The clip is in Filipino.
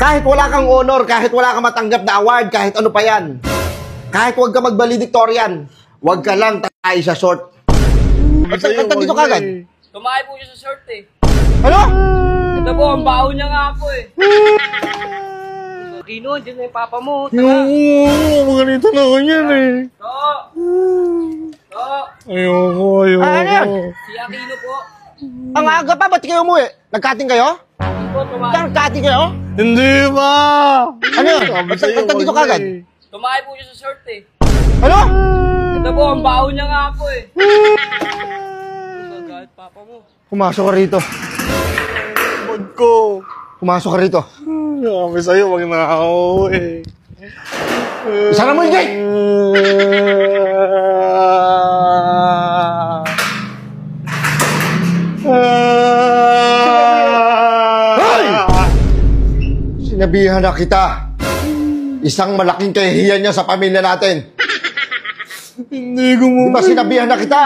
Kahit wala kang honor, kahit wala kang matanggap na award, kahit ano pa yan. Kahit huwag ka mag-valedictorian, huwag ka lang tayo sa short. Ba't dito kagad? Tumahay po siya sa short eh. Ano? Ito po, ang baho niya nga po eh. Kino, dyan na yung papa mo. Tara. Ganito na ako yan eh. Ayoko. Ano yan? Si Aquino po. Ang aga pa, ba't kayo umuwi? Nagkating kayo? Hindi po, tumahay. Nagkating kayo? Hindi ba? Ano yun? Ba't dito kagad? Tumahay po siya sa short eh. Ano? Ito po, ang baho niya nga po eh. Galit papa mo. Pumasok ka rito. Bag ko. Pumasok ka rito. Sabi sa'yo, wag na ako eh. Sara mo yung gate! Hoy! Sinabihan na kita. Isang malaking kahihiyan niya sa pamilya natin. Hindi ko mo... Di ba sinabihan na kita?